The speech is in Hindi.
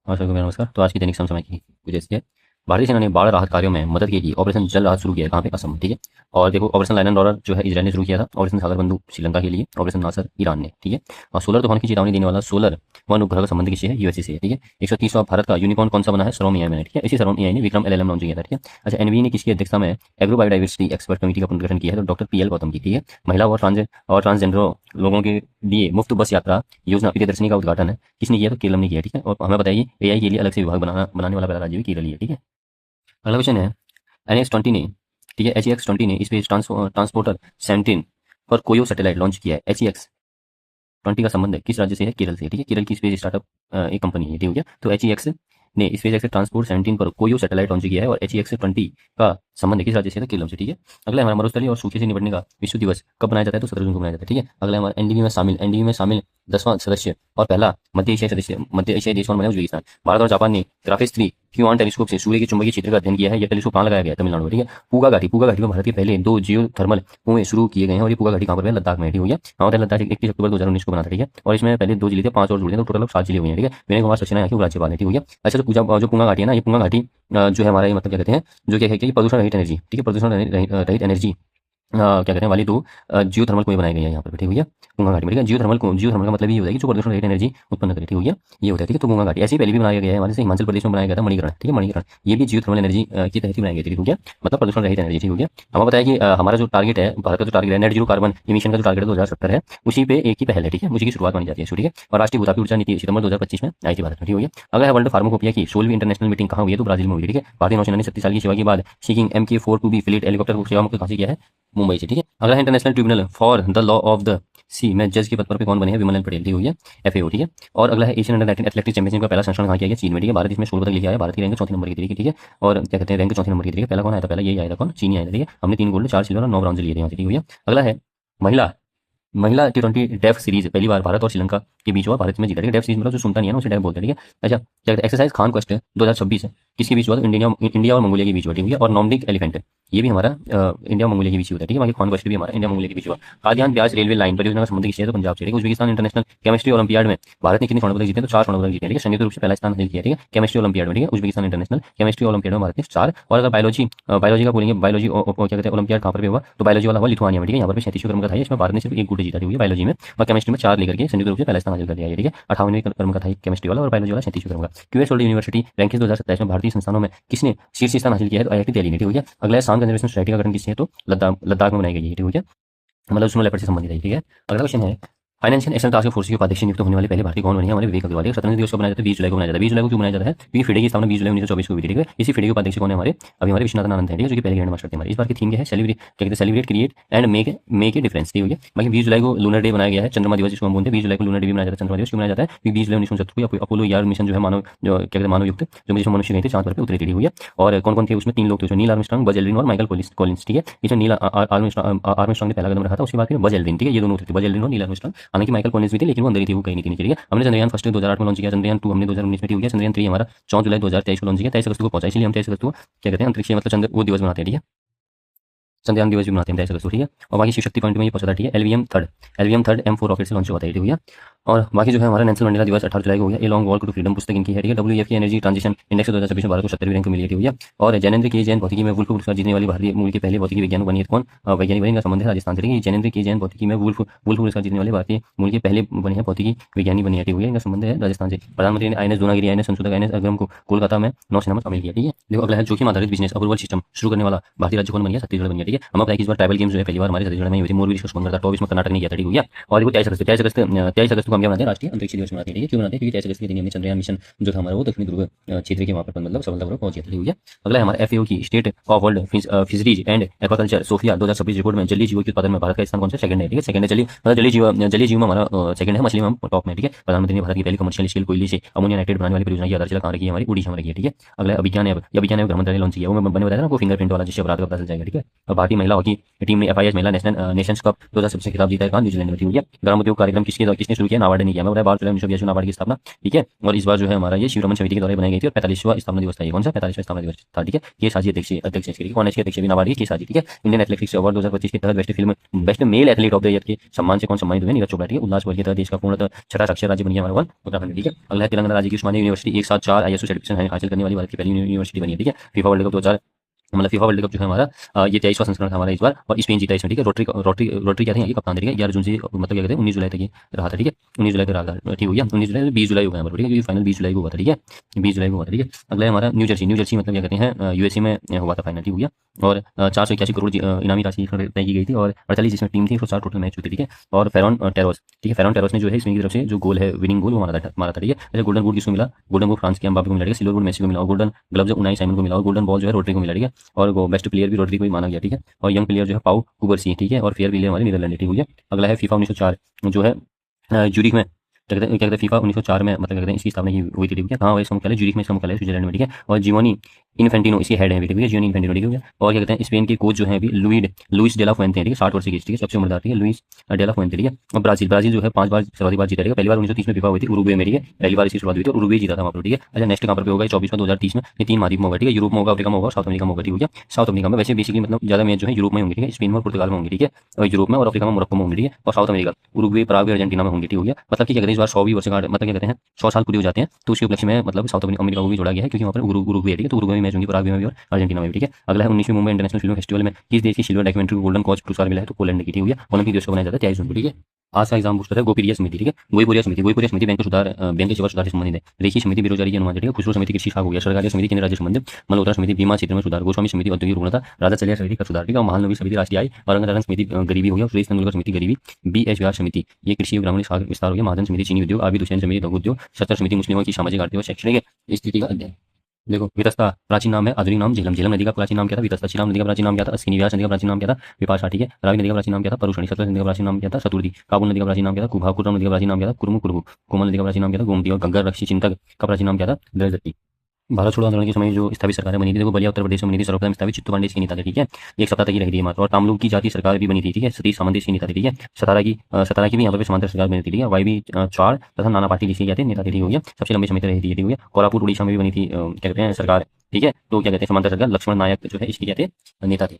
और सभी को मेरा नमस्कार। तो आज की दैनिक समय की कुछ ऐसी है। भारतीय सेना ने बाढ़ राहत कार्यों में मदद के लिए ऑपरेशन जल राहत शुरू किया है। कहाँ पे? असम। ठीक है। और देखो, ऑपरेशन लायन डॉलर जो है इजराइल ने शुरू किया था, ऑपरेशन सागर बंधु श्रीलंका के लिए, ऑपरेशन नासर ईरान ने। ठीक है। और सोलर तूफान की चेतावनी देने वाला सोलर वन उपग्रह का संबंध किससे है? यूएसए से है। ठीक है। 130वां भारत का यूनिकॉर्न कौन सा बना है? सर्वम एआई ने। ठीक है। इसी सर्वम एआई ने विक्रम एलएलएम लॉन्च किया था। ठीक है। अच्छा, एनबीए ने किसकी अध्यक्षता में एग्रो बायोडाइवर्सिटी एक्सपर्ट कमेटी का पुनर्गठन किया है? तो डॉक्टर पीएल गौतम की। ठीक है। महिला और ट्रांसजेंडर लोगों के लिए मुफ्त बस यात्रा योजना प्रियदर्शनी का उद्घाटन है किसने किया? तो केरलम ने किया। ठीक है। और हमें बताइए, एआई के लिए अलग से विभाग बनाने वाला पहला राज्य भी केरल ही है। ठीक है। अगला क्वेश्चन है, NX-20 ने, ठीक है, HEX-20 ने स्पेस ट्रांसपोर्टर 17 पर कोयो सैटेलाइट लॉन्च किया है। HEX-20 का संबंध है किस राज्य से है? केरल से। ठीक है। केरल की स्पेस स्टार्टअप एक कंपनी है। ठीक हो गया। तो HEX ने स्पेस एक्स ट्रांसपोर्ट 17 पर कोयो सैटेलाइट लॉन्च किया है और HEX-20 का संबंध है किस राज्य से? है केरल से। ठीक है। अगला है हमारा मरुस्थलीय और सूखे से निपटने का विश्व दिवस कब मनाया जाता है? तो 17 जून को मनाया जाता है। ठीक है। अगला है हमारा एनडीबी में शामिल 10वां सदस्य और पहला मध्य एशियाई देश कौन बना? उज्बेकिस्तान। भारत और जापान ने ग्राफिस 3 क्यूआन टेलीस्कोप से सूर्य के चुंबकीय क्षेत्र का अध्ययन किया है। यह टेलीस्कोप कहाँ लगाया गया है? तमिलनाडु में। ठीक है। पूगा घाटी में भारत के पहले 2 जियो थर्मल कुएं शुरू किए गए हैं और ये पूगा घाटी कहाँ पर है? लद्दाख में। ठीक हो गया। हमारे लद्दाख 31 अक्टूबर 2019 को बना था। ठीक है। और इसमें पहले 2 जिले थे, 5 और जुड़े थे, तो टोटल अब 7 जिले हुए हैं। ठीक है। विनय कुमार सक्सेना यहाँ के उपराज्यपाल है। ठीक हो गया। अच्छा, जो पूंगा घाटी है ना, ये पूंगा घाटी जो है हमारा, ये मतलब क्या कहते हैं, जो क्या है कि प्रदूषण रहित एनर्जी। ठीक है। प्रदूषण रहित एनर्जी क्या कहते हैं वाली 2 जियो थर्मल कुएं बनाए गए हैं यहाँ पर। ठीक हो गया। गंगा घाटी में। ठीक है। जियो थर्मल का मतलब ये होता है कि जो प्रदूषण रहित एनर्जी उत्पन्न करे। ठीक हो गया। ये होता है। ठीक है। तो गंगा घाटी ऐसे ही पहले भी बनाया गया है, हमारे से हिमाचल प्रदेश में बनाया गया था मणिकरण। ठीक है। मणिकरण ये भी जियो थर्मल एनर्जी की तहत ही बनाया गया। ठीक हो गया। मतलब प्रदूषण रहित एनर्जी। ठीक हो गया। हमें बताया कि हमारा जो टारगेट है, भारत का जो टारगेट है, नेट जीरो कार्बन इमिशन का जो टारगेट है 2070 है, उसी पे एक ही पहल है। ठीक है। उसी की शुरुआत मानी जाती है। ठीक है। और राष्ट्रीय भूतापी ऊर्जा नीति सितंबर 2025 में आई थी भारत में। ठीक हो गया। अगला है वर्ल्ड फार्माकोपिया की 16वीं इंटरनेशनल मीटिंग कहाँ हुई है? तो ब्राजील में हुई है। ठीक है। भारतीय नौसेना ने 36 साल की सेवा के बाद सीकिंग MK-4 फ्लीट हेलीकॉप्टर सेवा मुक्त हासिल किया है मुंबई से। ठीक है। अगला है international tribunal for the law of the sea में जज के पद पर कौन बने हैं? विमल पटेल। ठीक हो गया। FAO। ठीक है। और अगला है एशियन अंडर 19 एथलेटिक्स चैंपियनशिप का पहला संस्करण कहाँ किया गया? चीन में। ठीक है। भारत इसमें 16 पदक लेके आया। भारत की रैंक 4 नंबर की थी। ठीक है। और क्या कहते हैं, रैंक 4 नंबर की थी। पहला कौन आया था? पहला यही आया था। कौन? चीनी आया था। ठीक है। हमने 3 गोल्ड, 4 सिल्वर और 9 ब्रॉन्ज लिए थे यहाँ से। ठीक हो गया। अगला है महिला महिला T20 डेफ सीरीज पहली बार भारत और श्रीलंका के बीच हुआ। भारत में जीता। ठीक है। डेफ सीरीज मतलब जो सुनता नहीं है ना, उसे डेफ बोलते हैं। ठीक है। अच्छा, क्या कहते हैं, एक्सरसाइज खान क्वेस्ट 2026 किसके बीच हुआ? तो इंडिया और मंगोलिया के बीच हुआ। ठीक है। और नॉर्डिक एलिफेंट ये भी हमारा इंडिया और मंगोलिया के बीच होता है। ठीक है। बाकी खान क्वेस्ट भी हमारा इंडिया मंगोलिया के बीच हुआ। कादियान ब्याज रेलवे लाइन परियोजना का संबंध किससे है? तो पंजाब से। ठीक है। उज्बेकिस्तान इंटरनेशनल केमिस्ट्री ओलंपियाड में भारत ने कितने स्वर्ण पदक जीते? तो 4 स्वर्ण पदक जीते हैं। ठीक है। संयुक्त रूप से पहला स्थान हासिल किया। ठीक है। केमिस्ट्री ओलंपियाड में। ठीक है। उज्बेकिस्तान इंटरनेशनल केमिस्ट्री ओलंपियाड में भारत ने 4। और अगर बायोलॉजी का बोलेंगे, बायोलॉजी क्या कहते हैं ओलंपियाड कहाँ पर भी हुआ? तो बायोलॉजी वाला हुआ लिथुआनिया में। ठीक है। यहाँ पर 37वें क्रम का था। इसमें भारत ने सिर्फ 1 गोल्ड जीता। हुई बायोलॉजी में। और केमिस्ट्री में 4 लेकर के संयुक्त रूप से पहला स्थान हासिल कर लिया है। ठीक है। 58वें क्रम का था केमिस्ट्री वाला और बायोलॉजी वाला 37वें क्रम का। क्यूएस वर्ल्ड यूनिवर्सिटी रैंकिंग 2027 में भारतीय संस्थानों में किसने शीर्ष स्थान हासिल किया है? तो IIT दिल्ली ने। ठीक हो गया। अगला है सांग कंजर्वेशन सोसाइटी का गठन किसने है? तो लद्दाख में बनाई गई है। ठीक हो गया। मतलब उसमें लेपर्ड से संबंधित है। ठीक है। अगला क्वेश्चन है, फाइनेंशियल एक्शन टास्क फोर्स के उपाध्यक्ष नियुक्त होने वाले पहले भारतीय कौन बने हैं? हमारे विवेक अग्रवाल। 17 दिवस को बनाया जाता है, 20 जुलाई को बनाया जाता है। 20 जुलाई को क्यों बनाया जाता है? क्योंकि फिडे की स्थापना 20 जुलाई 1924 को हुई थी। ठीक है। इसी फिडे के उपाध्यक्ष कौन है? हमारे विश्वनाथन आनंद है। ठीक है। जो कि पहले ग्रैंड मास्टर थे हमारे। इस बार की थीम क्या है? सेलिब्रेट, क्या कहते हैं, celebrate create and make a difference. ठीक हो गया। बाकी 20 जुलाई को लूनर डे बनाया गया है, चंद्रमा दिवस जिसको हम बोलते हैं। 20 जुलाई को लूनर डे भी मनाया जाता है, चंद्रमा दिवस क्यों मनाया जाता है? क्योंकि 20 जुलाई 1969 को अपोलो 11 मिशन जो है मानव, जो क्या कहते हैं, मानव युक्त, जो जिसमें मनुष्य गए थे चांद पर उतरे थे। ठीक हो गया। और कौन कौन थे उसमें? 3 लोग थे उसमें, नील आर्मस्ट्रांग, बज एल्ड्रिन और माइकल कॉलिंस। ठीक है। इसमें नील आर्मस्ट्रांग ने पहला कदम रखा था, उसके बाद फिर बज एल्ड्रिन। ठीक है। ये दोनों थे, बज एल्ड्रिन और नील आर्मस्ट्रांग। हालांकि माइकल कॉलिंस भी थे, लेकिन वो अंदर ही थे, वो कहीं नहीं थी। ठीक है। हमने चंद्रयान फर्स्ट 2008 में लॉन्च किया, चंद्रयान 2 हमने 2019 में। ठीक हो गया। चंद्रयान 3 हमारा 14 जुलाई 2023 को लॉन्च किया, 23 अगस्त को पहुंचा। इसलिए हम 23 अगस्त को क्या कहते हैं, अंतरिक्ष मतलब चंद्र वो दिवस मनाते हैं। ठीक है। चंद्रयान दिवस भी मनाते हैं 23 अगस्त को। ठीक है। और बाकी शिव शक्ति पॉइंट में ये पहुंचा था। ठीक है। LVM-3 M4 रॉकेट से लॉन्च हुआ था। ठीक हो गया। और बाकी जो है हमारा नेल्सन मंडेला दिवस 18 जुलाई को हो गया। A long walk to freedom पुस्तक इनकी है। ठीक है। WEF की एनर्जी ट्रांजिशन इंडेक्स 2026 में भारत को 70वीं रैंक मिली है। ठीक हो गया। और जैनेंद्र के जैन भौतिकी में वुल्फ पुरस्कार जीतने वाली भारतीय मूल के पहले भौतिकी वैज्ञानिक बनी है। कौन वैज्ञानिक बनी? इनका संबंध है राजस्थान से। ठीक है। जैनेंद्र के जैन भौतिकी में वुल्फ पुरस्कार जीतने वाले भारतीय मूल के पहले बने हैं भौतिकी वैज्ञानिक बनी है। ठीक हो गया। इनका संबंध है राजस्थान से। प्रधानमंत्री ने INS दूनागिरी, INS संशोधक, INS अग्रम को कोलकाता में नौसेना में शामिल किया। ठीक है। देखो, अगला है जोखिम आधारित बिजनेस अप्रूवल सिस्टम शुरू करने वाला भारतीय राज्य कौन बन गया? छत्तीसगढ़ बन गया। ठीक है। हम बताया कि इस बार ट्राइबल गेम्स जो है पहली बार हमारे छत्तीसगढ़ में हुई थी। मोरबी डिस्कस कौन करता? 24 में कर्नाटक ने किया था। ठीक हो गया। और देखो 23 अगस्त को हम क्या मनाते हैं? राष्ट्रीय अंतरिक्ष दिवस मनाते हैं। ठीक है। क्यों मनाते हैं? क्योंकि 23 अगस्त के दिन हमने चंद्रयान मिशन जो था हमारा वो दक्षिणी ध्रुव क्षेत्र के वहां पर मतलब सफलतापूर्वक पहुंच गया था। ठीक हो गया। अगला है हमारा FAO की state of world fisheries and aquaculture SOFIA 2026 report में जलीय जीवों के उत्पादन में भारत का स्थान कौन सा? सेकंड है। ठीक है। सेकंड है। जलीय जीव में हमारा सेकंड है, मछली में हम टॉप में। ठीक है। प्रधानमंत्री ने भारत की पहली कमर्शियल स्केल कोयले से अमोनिया नाइट्रेट बनाने वाली परियोजना की आधारशिला कहाँ रखी है? हमारी उड़ीसा में रखी है। ठीक है। अगला है अभिज्ञान ऐप, ये अभिज्ञान ऐप गृह मंत्रालय लॉन्च किया, वो मैं बने बताया ना, वो फिंगरप्रिंट वाला, जिससे अपराध का पता चल जाएगा। ठीक है। और भारतीय महिला हॉकी टीम ने FIH महिला नेशंस कप 2026 खिताब जीता है। कहाँ? न्यूजीलैंड में। ठीक हो गया। ग्राम उद्योग कार्यक्रम किसने शुरू किया? नाबार्ड ने किया। मैं बताया 12 जुलाई 1982 नाबार्ड की स्थापना, ठीक है। और इस बार जो है हमारा ये शिवरमन समिति के द्वारा बनाई गई थी और 45वां स्थापना दिवस था। ये कौन सा 45वां स्थापना दिवस था, ठीक है। ये साजी अध्यक्ष कौन है इसके अध्यक्ष भी नाबार्ड की साजी, ठीक है। इंडियन एथलेटिक्स अवार्ड 2025 के तहत best male athlete of the year के सम्मान से कौन सम्मानित हुए, नीरज चोपड़ा, ठीक है। उल्लास वर्ग के तहत देश का पूर्णतः छठा साक्षर राज्य बन गया हमारा उत्तराखंड, ठीक है। अगला है तेलंगाना राज्य की उस्मानिया यूनिवर्सिटी एक साथ 4 ISO सर्टिफिकेशन हासिल करने वाली भारत की पहली यूनिवर्सिटी बनी है, ठीक है। फीफा वर्ल्ड कप 2000 मतलब फीफा वर्ल्ड कप जो है हमारा ये 23वां संस्करण था हमारा इस बार, और स्पेन जीता इसमें, ठीक है। रोटरी क्या थे ये कप्तान, ठीक है। 11 जून से मतलब क्या कहते हैं 19 जुलाई तक ये रहा था, ठीक है। 19 जुलाई तक रहा था, ठीक हो गया। 19 जुलाई 20 जुलाई हुआ है, ठीक है, क्योंकि फाइनल 20 जुलाई को हुआ था, ठीक है। 20 जुलाई को हुआ था, ठीक है। अगला है हमारा न्यू जर्सी मतलब क्या कहते हैं USA में हुआ था फाइनल, ठीक हो गया। और 481 करोड़ इनामी राशि तय की गई थी और 48 इसमें टीम थी, 104 टोटल मैच हुए थे, ठीक है। और फेरॉन टेरोस, ठीक है, फेरॉन टेरोस ने जो है इसमें की तरफ से जो गोल है विनिंग गोल वो मारा था, ठीक है। जैसे गोल्डन बूट किसको मिला, गोल्डन बूट फ्रांस के एम्बापे को मिला, सिल्वर बूट मेसी को मिला, और गोल्डन ग्लव्स उनाई साइमन को मिला, और गोल्डन बॉल जो है रोड्री को मिला, ठीक है। और बेस्ट प्लेयर भी रोड्री को ही माना गया, ठीक है। और यंग प्लेयर जो है पाउ कुबरसी, ठीक है। और फेयर प्लेयर हमारे नीदरलैंड, ठीक हो गया। अगला है फीफा 1904 जो है ज्यूरिख में क्या कहते हैं फीफा 1904 में मतलब कहते हैं इसकी स्थापना की हुई थी, ठीक है। कहाँ हुआ इसका मुख्यालय, ज्यूरिख में इसका मुख्यालय स्विट्जरलैंड में, ठीक है। और जियोनी इन्फेंटिनो इसकी हेड है, ठीक है, जियोनी इन्फेंटिनो, ठीक है। और क्या कहते हैं स्पेन के कोच जो है अभी लुइस डेला फुएंते हैं, ठीक है, 60 वर्ष की, ठीक है, सबसे उम्रदार, ठीक है, लुइस डेला फुएंते, ठीक है। और ब्राजील जो है 5 बार सर्वाधिक बार जीता, ठीक है। पहली बार 1930 में फीफा हुई थी उरुग्वे में, ठीक है, पहली बार इसकी शुरुआत हुई थी और उरुग्वे जीता था वहाँ पर, ठीक है। अच्छा नेक्स्ट कहाँ पर होगा 24 में 2030 में, ये 3 महाद्वीप में होगा, ठीक है। यूरोप में होगा, अफ्रीका में होगा, साउथ अमेरिका में होगा, ठीक हो गया। साउथ अमेरिका में वैसे बेसिकली मतलब ज्यादा मैच जो है यूरोप में होंगे, ठीक है, स्पेन में और पुर्तगाल में होंगे, ठीक है। और यूरोप में और अफ्रीका में मोरक्को में होंगे, ठीक है। और south America Uruguay, Paraguay, Argentina में होंगे, ठीक हो गया। मतलब कि क्या कहते हैं इस बार 100 वर्षगांठ मतलब क्या कहते हैं 100 साल पूरे हो जाते हैं, तो उसके उपलक्ष्य में मतलब साउथ अमेरिका को भी जोड़ा गया है, क्योंकि वहाँ पर उरुग्वे है, ठीक है। तो उरुग्वे में मैच होंगे, पराग्वे में भी और अर्जेंटीना में भी, ठीक है। अगला है 19वीं मुंबई इंटरनेशनल फिल्म फेस्टिवल में किस देश की सिल्वर डॉक्यूमेंट्री को गोल्डन कॉच पुरस्कार मिला है, तो पोलैंड की, ठीक हो गया। ओलंपिक दिवस को बनाया जाता है 23 जून को, ठीक है। आज का एग्जाम पूछता है गोपीरिया समिति, ठीक है। गोईपुरिया समिति बैंक के सेवा सुधार से संबंधित है। रेखी समिति बेरोजगारी के अनुमान, ठीक है। खुशरू समिति कृषि खाक हो गया। सरकारी समिति केंद्र राज्य संबंधित। मल्होत्रा समिति बीमा क्षेत्र में सुधार। गोस्वामी समिति औद्योगिक रुग्णता। राजा चलिया समिति का सुधार, ठीक है। महानवी समिति राष्ट्रीय आय। औरंगाबाद समिति गरीबी हो गया। सुरेश तेंदुलकर समिति गरीबी। BH व्यास समिति ये कृषि और ग्रामीण विस्तार हो गया। महाजन समिति चीनी उद्योग। आबिद हुसैन समिति लघु उद्योग। सत्तर समिति मुस्लिमों की सामाजिक आर्थिक और शैक्षणिक स्थिति का अध्ययन। देखो वितस्ता प्राचीन नाम है, आधुनिक नाम झेलम। झेलम नदी का प्राचीन नाम क्या था, वितस्ता। श्रीराम नदी का प्राचीन नाम क्या था, अस्किनी। व्यास नदी का प्राचीन नाम क्या था, विपाशा, ठीक है। रावी नदी का प्राचीन नाम क्या था, परुषणी। सतलज नदी का प्राचीन नाम क्या था, सतुर्दी। काबुल नदी का प्राचीन नाम क्या था, कुभा। कुर्रम नदी का प्राचीन नाम क्या था, कुर्मु कुर्बु। कोमल नदी का प्राचीन नाम क्या था, गोमती। और गग्गर रक्षी चिंतक का प्राचीन नाम क्या था, द्रजती। भारत छोड़ो आंदोलन के समय जो स्थापित सरकारें बनी थी, देखो बलिया उत्तर प्रदेश में बनी थी, सर्वप्रथम स्थापित चित्तू पांडे इसकी नेता थे, ठीक है। एक सप्ताह तक ही रही थी मात्र। और तामलुक की जाति सरकार भी बनी थी, ठीक है। सतीश सामंत इसकी नेता थी, ठीक है। सतारा की भी यहाँ पर समांतर सरकार बनी थी, ठीक है। YB चार तथा नाना पार्टी जिसके क्या थे नेता थे, ठीक हो गया। सबसे लंबे समय तक रही थी, ठीक हो गया। कोल्हापुर उड़ीसा में भी बनी थी क्या कहते हैं सरकार, ठीक है। तो क्या कहते हैं समांतर सरकार, लक्ष्मण नायक जो है इसके क्या थे नेता थे।